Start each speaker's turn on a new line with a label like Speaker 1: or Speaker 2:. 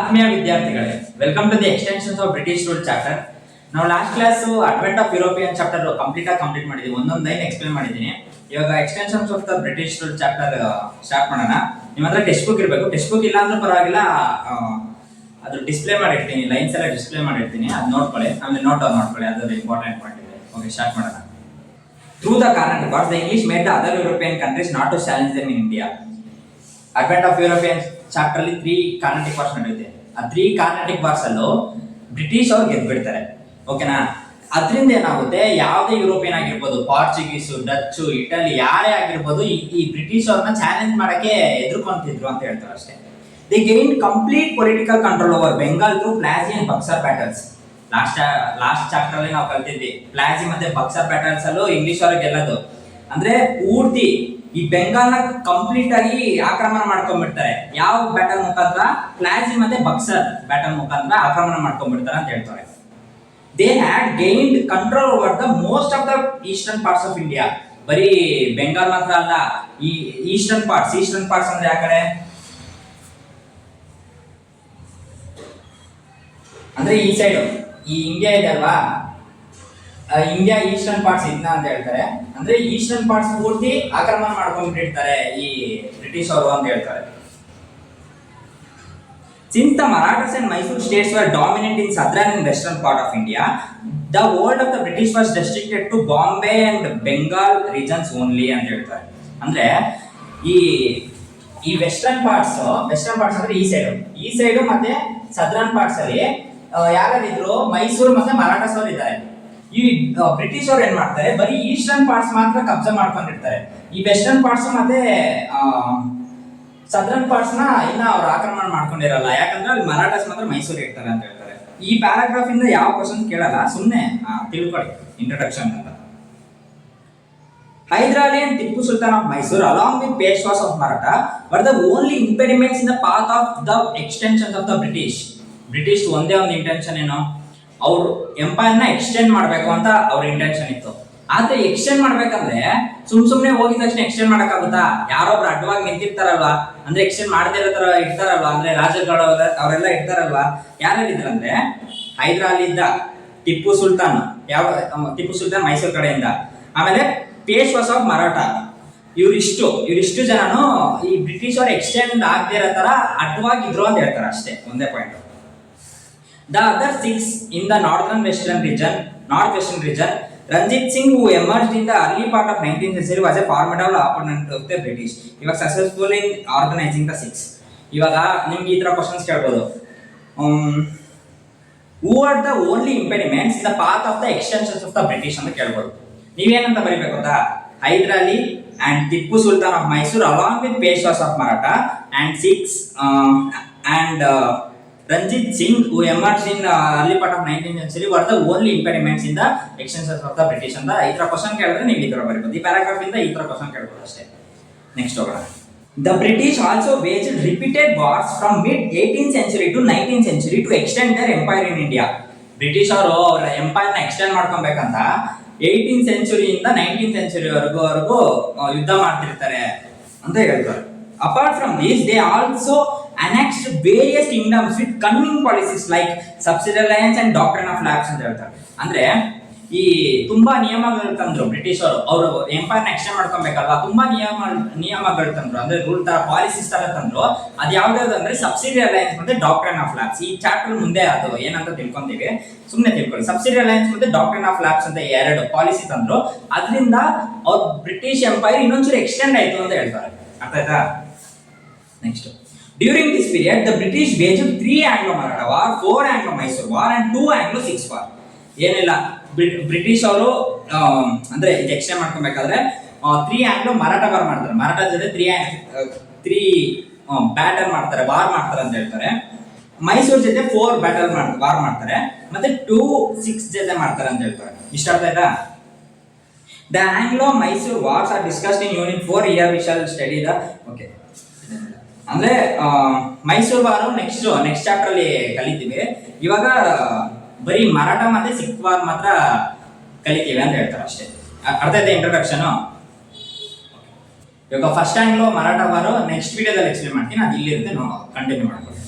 Speaker 1: ಆತ್ಮೀಯ ವಿದ್ಯಾರ್ಥಿಗಳೇ, welcome to the extensions of British rule chapter. ನಾವು last class advent of European chapter complete ಮಾಡಿದೀವಿ. ಒಂದೊಂದು ಲೈನ್ ಎಕ್ಸ್ಪ್ಲೇನ್ ಮಾಡಿದ್ದೀನಿ. ಇವಾಗ extensions of the British rule chapter start ಮಾಡೋಣ. ನಿಮ್ಮ ಹತ್ರ ಟೆಕ್ಸ್ಟ್ ಬುಕ್ ಇರಬೇಕು. ಟೆಕ್ಸ್ಟ್ ಬುಕ್ ಇಲ್ಲ ಅಂದ್ರೂ ಪರವಾಗಿಲ್ಲ, ಅದು ಡಿಸ್ಪ್ಲೇ ಮಾಡಿರ್ತೀನಿ, ಲೈನ್ಸ್ ಎಲ್ಲ ಡಿಸ್ಪ್ಲೇ ಮಾಡಿರ್ತೀನಿ, ಅದು ನೋಡ್ಕೊಳ್ಳಿ. ಆಮೇಲೆ ನೋಡ್ಕೊಳ್ಳಿ, ಅದು ಇಂಪಾರ್ಟೆಂಟ್ ಪಾಯಿಂಟ್ ಇದೆ. ಓಕೆ, ಸ್ಟಾರ್ಟ್ ಮಾಡೋಣ. Through the Carnatic Wars, the English made the other European countries not to challenge them in India. Advent of European chapter ಅಲ್ಲಿ 3 ಕಾರ್ನಾಟಿಕ್ ವಾರ್ಸ್ ನಡೆಯುತ್ತೆ. ಆ 3 ಕಾರ್ನಾಟಿಕ್ ವಾರ್ಸ್ ಅಲ್ಲೂ ಬ್ರಿಟಿಷ್ ಅವ್ರು ಗೆದ್ಬಿಡ್ತಾರೆ. ಓಕೆನಾ? ಅದರಿಂದ ಏನಾಗುತ್ತೆ, ಯಾವುದೇ ಯುರೋಪಿಯನ್ ಆಗಿರ್ಬೋದು, ಪಾರ್ಚುಗೀಸು, ಡಚ್ಚು, ಇಟಲಿ, ಯಾರೇ ಆಗಿರ್ಬೋದು, ಈ ಬ್ರಿಟಿಷ್ ಅವ್ರನ್ನ ಚಾಲೆಂಜ್ ಮಾಡಕ್ಕೆ ಎದುರ್ಕೊಂತಿದ್ರು ಅಂತ ಹೇಳ್ತಾರೆ ಅಷ್ಟೇ. They gain complete political control over Bengal through Plassey and Buxar battles. Last chapter ಅಲ್ಲಿ ನಾವು ಕಲ್ತಿದ್ವಿ, ಪ್ಲಾಸಿ ಮತ್ತೆ ಬಕ್ಸರ್ ಬ್ಯಾಟಲ್ಸ್ ಅಲ್ಲೂ ಇಂಗ್ಲಿಷ್ ಅವ್ರಿಗೆ ಗೆಲ್ಲೋದು. ಅಂದ್ರೆ ಪೂರ್ತಿ ಈ ಬೆಂಗಾಲ್ನ ಕಂಪ್ಲೀಟ್ ಆಗಿ ಆಕ್ರಮಣ ಮಾಡ್ಕೊಂಡ್ಬಿಡ್ತಾರೆ. ಯಾವ ಬ್ಯಾಟಲ್ ಮುಖಾಂತರ? ಪ್ಲಾಸಿ ಮತ್ತೆ ಬಕ್ಸರ್ ಬ್ಯಾಟಲ್ ಮುಖಾಂತರ ಆಕ್ರಮಣ ಮಾಡ್ಕೊಂಡ್ಬಿಡ್ತಾರೆ ಅಂತ ಹೇಳ್ತಾರೆ. They had gained control over the most of the eastern parts of India. ಬರೀ ಬೆಂಗಾಲ್ ಮಾತ್ರ ಅಲ್ಲ, ಈ ಈಸ್ಟರ್ನ್ ಪಾರ್ಟ್ಸ್ ಅಂದ್ರೆ ಯಾವ ಕಡೆ ಅಂದ್ರೆ ಈ ಸೈಡ್, ಈ ಇಂಡಿಯಾ ಇದೆ ಅಲ್ವಾ, ಇಂಡಿಯಾ ಈಸ್ಟರ್ನ್ ಪಾರ್ಟ್ಸ್ ಇದನ್ನ ಅಂತ ಹೇಳ್ತಾರೆ. ಅಂದ್ರೆ ಈಸ್ಟರ್ನ್ ಪಾರ್ಟ್ಸ್ ಪೂರ್ತಿ ಆಕ್ರಮಣ ಮಾಡ್ಕೊಂಡ್ಬಿಟ್ಟಿರ್ತಾರೆ ಈ ಬ್ರಿಟಿಷ್ ಅವರು ಅಂತ ಹೇಳ್ತಾರೆ. Since the Marathas and Mysore states were dominant in southern and western part of India, the hold of the British was restricted to Bombay and Bengal regions only ಅಂತ ಹೇಳ್ತಾರೆ. ಅಂದ್ರೆ ಈ ವೆಸ್ಟರ್ನ್ ಪಾರ್ಟ್ಸ್ ಅಂದ್ರೆ ಈ side ಮತ್ತೆ southern parts ಅಲ್ಲಿ ಯಾರಿದ್ರು? ಮೈಸೂರು ಮತ್ತೆ ಮರಾಠಾಸ್ ಅವರು ಇದ್ದಾರೆ. ಈ ಬ್ರಿಟಿಷ್ ಅವ್ರು ಏನ್ ಮಾಡ್ತಾರೆ, ಬರೀ ಈಸ್ಟರ್ನ್ ಪಾರ್ಟ್ಸ್ ಮಾತ್ರ ಕಬ್ಜಾ ಮಾಡ್ಕೊಂಡಿರ್ತಾರೆ. ಈ ವೆಸ್ಟರ್ನ್ ಪಾರ್ಟ್ಸ್ ಮತ್ತೆ ಸದರ್ನ್ ಪಾರ್ಟ್ಸ್ ನ ಇನ್ನ ಅವ್ರು ಆಕ್ರಮಣ ಮಾಡ್ಕೊಂಡಿರಲ್ಲ. ಯಾಕಂದ್ರೆ ಅಲ್ಲಿ ಮರಾಠಾಸ್ ಮಾತ್ರ ಮೈಸೂರು ಇರ್ತಾರೆ ಅಂತ ಹೇಳ್ತಾರೆ. ಈ ಪ್ಯಾರಾಗ್ರಾಫ್ ಇಂದ ಯಾವ ಕ್ವಶನ್ ಕೇಳಲ್ಲ, ಸುಮ್ಮನೆ ತಿಳ್ಕೊಳ್ಳಿ ಇಂಟ್ರೊಡಕ್ಷನ್ ಅಂತ. Hyderali and Tipu Sultan of Mysore, along with Peshwas of Maratha, were the only impediments in the path of the extensions of the British. British ಒಂದೇ ಒಂದು ಇಂಟೆನ್ಷನ್ ಏನು, ಅವ್ರು ಎಂಪೈರ್ ನ ಎಕ್ಸ್ಟೆಂಡ್ ಮಾಡ್ಬೇಕು ಅಂತ ಅವ್ರ ಇಂಟೆನ್ಷನ್ ಇತ್ತು. ಆದ್ರೆ ಎಕ್ಸ್ಟೆಂಡ್ ಮಾಡ್ಬೇಕಂದ್ರೆ ಸುಮ್ನೆ ಹೋಗಿದ ತಕ್ಷಣ ಎಕ್ಸ್ಟೆಂಡ್ ಮಾಡಕ್ಕಾಗುತ್ತಾ? ಯಾರೊಬ್ರು ಅಡ್ಡವಾಗಿ ನಿಂತಿರ್ತಾರಲ್ವಾ, ಅಂದ್ರೆ ಎಕ್ಸ್ಟೆಂಡ್ ಮಾಡದೇ ಇರೋ ತರ ಇರ್ತಾರಲ್ವಾ, ಅಂದ್ರೆ ರಾಜರುಗಳು ಅವರೆಲ್ಲ ಇರ್ತಾರಲ್ವಾ. ಯಾರ್ಯಾರಿದ್ರಂದ್ರೆ ಹೈದರಾಲಿ ಇದ್ದ, ಟಿಪ್ಪು ಸುಲ್ತಾನ್ ಮೈಸೂರು ಕಡೆಯಿಂದ, ಆಮೇಲೆ ಪೇಶ್ವಾಸ್ ಆಫ್ ಮರಾಠ. ಇವ್ರಿಷ್ಟು ಜನನು ಈ ಬ್ರಿಟಿಷ್ ಅವ್ರು ಎಕ್ಸ್ಟೆಂಡ್ ಆಗದೆ ಇರೋ ತರ ಅಡ್ಡವಾಗಿದ್ರು ಅಂತ ಹೇಳ್ತಾರೆ ಅಷ್ಟೇ, ಒಂದೇ point. The other 6 in the northwestern region, Ranjit Singh, who emerged in the early part of 19th century, was a formidable opponent of the British. He was successful in organizing the 6. ಇವಾಗ ನಿಮ್ಗೆ ಈ ತರ questions ಕೇಳ್ಬೋದು. Who are the only impediments in the path of the extensions of the British ಅಂತ ಕೇಳ್ಬೋದು. ನೀವೇನಂತ ಬರೀಬೇಕು ಅಂತ? Hyder Ali and Tipu Sultan of Mysore, along with Peshwas of Maratha, and 6 and Ranjit Singh, who emerged in early part of 19th century, were the only impediments in the extensions of the British ಅಂತ ಈ ತರ question ಕೇಳಿದ್ರೆ ನೀವು ಈ ತರ ಬರೀಬಹುದು. ಈ paragraph ಇಂದ ಈ ತರ ಕ್ವಶನ್ ಕೇಳ್ಬೋದು ಅಷ್ಟೇ. ನೆಕ್ಸ್ಟ್ ಹೋಗೋಣ. The British also waged repeated wars from mid 18th century to 19th century to extend their empire in India. British ಅವರು ಅವರ ಎಂಪೈರ್ ನ ಎಕ್ಸ್ಟೆಂಡ್ ಮಾಡ್ಕೊಬೇಕಂತ 18th century ಇಂದ 19th century ವರೆಗೂ ಯುದ್ಧ ಮಾಡ್ತಿರ್ತಾರೆ ಅಂತ ಹೇಳ್ತಾರೆ. Apart from this, they also annexed various kingdoms with cunning policies like subsidy alliance and doctrine of lapse ಅಂತ ಹೇಳ್ತಾರೆ. ಅಂದ್ರೆ ಈ ತುಂಬಾ ನಿಯಮಗಳು ತಂದ್ರು ಬ್ರಿಟಿಷ್ ಅವರು ಎಂಪೈರ್ ನ ಎಕ್ಸ್ಟೆಂಡ್ ಮಾಡ್ಕೊಬೇಕಲ್ವಾ, ತುಂಬಾ ನಿಯಮಗಳು ತಂದ್ರು, ಅಂದ್ರೆ ರೂಲ್ ತರ ಪಾಲಿಸೀಸ್ ತರ ತಂದ್ರು. ಅದು ಯಾವ್ದಾದ್ರು ಅಂದ್ರೆ ಸಬ್ಸಿಡಿ ಅಲೈನ್ಸ್ ಮತ್ತೆ ಡಾಕ್ಟ್ರಿನ್ ಆಫ್ ಲ್ಯಾಪ್ಸ್. ಈ ಚಾಪ್ಟರ್ ಮುಂದೆ ಅದು ಏನಂತ ತಿಳ್ಕೊಂತೀವಿ, ಸುಮ್ಮನೆ ತಿಳ್ಕೊಳ್ಳಿ. ಸಬ್ಸಿಡಿ ಅಲೈನ್ಸ್ ಮತ್ತೆ ಡಾಕ್ಟ್ರಿನ್ ಆಫ್ ಲ್ಯಾಪ್ಸ್ ಅಂತ 2 ಪಾಲಿಸಿ ತಂದ್ರು. ಅದರಿಂದ ಅವ್ರ ಬ್ರಿಟಿಷ್ ಎಂಪೈರ್ ಇನ್ನೊಂಚೂರು ಎಕ್ಸ್ಟೆಂಡ್ ಆಯ್ತು ಅಂತ ಹೇಳ್ತಾರೆ. ಅರ್ಥ ಆಯ್ತಾ? Next, during this period the British waged 3 Anglo-Maratha War, 4 Anglo-Mysore War and 2 Anglo-Six War. ಏನಿಲ್ಲ, ಬ್ರಿಟಿಷ್ ಅವರು ಅಂದ್ರೆ ಇದು ಎಕ್ಸ್ಟೆಂಡ್ ಮಾಡ್ಕೊಬೇಕಾದ್ರೆ 3 Anglo-Maratha War ಮಾಡ್ತಾರೆ. ಮರಾಠ ಜೊತೆ 3 ಬ್ಯಾಟಲ್ ಮಾಡ್ತಾರೆ, ವಾರ್ ಮಾಡ್ತಾರೆ ಅಂತ ಹೇಳ್ತಾರೆ. ಮೈಸೂರು ಜೊತೆ 4 ಬ್ಯಾಟಲ್ ವಾರ್ ಮಾಡ್ತಾರೆ, ಮತ್ತೆ 2-6 ಜೊತೆ ಮಾಡ್ತಾರೆ ಅಂತ ಹೇಳ್ತಾರೆ. ಇಷ್ಟ ಅರ್ಥ ಆಯ್ತಾ? The Anglo-Mysore Wars are discussed in Unit 4. Here we shall study the okay. ಅಂದ್ರೆ ಮೈಸೂರು ವಾರು ನೆಕ್ಸ್ಟ್ ಚಾಪ್ಟರ್ ಅಲ್ಲಿ ಕಲಿತೀವಿ. ಇವಾಗ ಬರೀ ಮರಾಠ ಮತ್ತೆ ಸಿಖ್ ವಾರ್ ಮಾತ್ರ ಕಲಿತೀವಿ ಅಂತ ಹೇಳ್ತಾರೆ ಅಷ್ಟೇ. ಅರ್ಥ ಆಯ್ತಾ ಇಂಟ್ರೊಡಕ್ಷನ್? ಇವಾಗ ಫಸ್ಟ್ ಆಂಗ್ಲೋ ಮರಾಠ ವಾರು ನೆಕ್ಸ್ಟ್ ವಿಡಿಯೋದಲ್ಲಿ ಎಕ್ಸ್ಪ್ಲೇನ್ ಮಾಡ್ತೀನಿ. ಅದು ಇಲ್ಲಿರುತ್ತೆ, ನಾವು ಕಂಟಿನ್ಯೂ ಮಾಡ್ಕೊಳ್ಳಿ.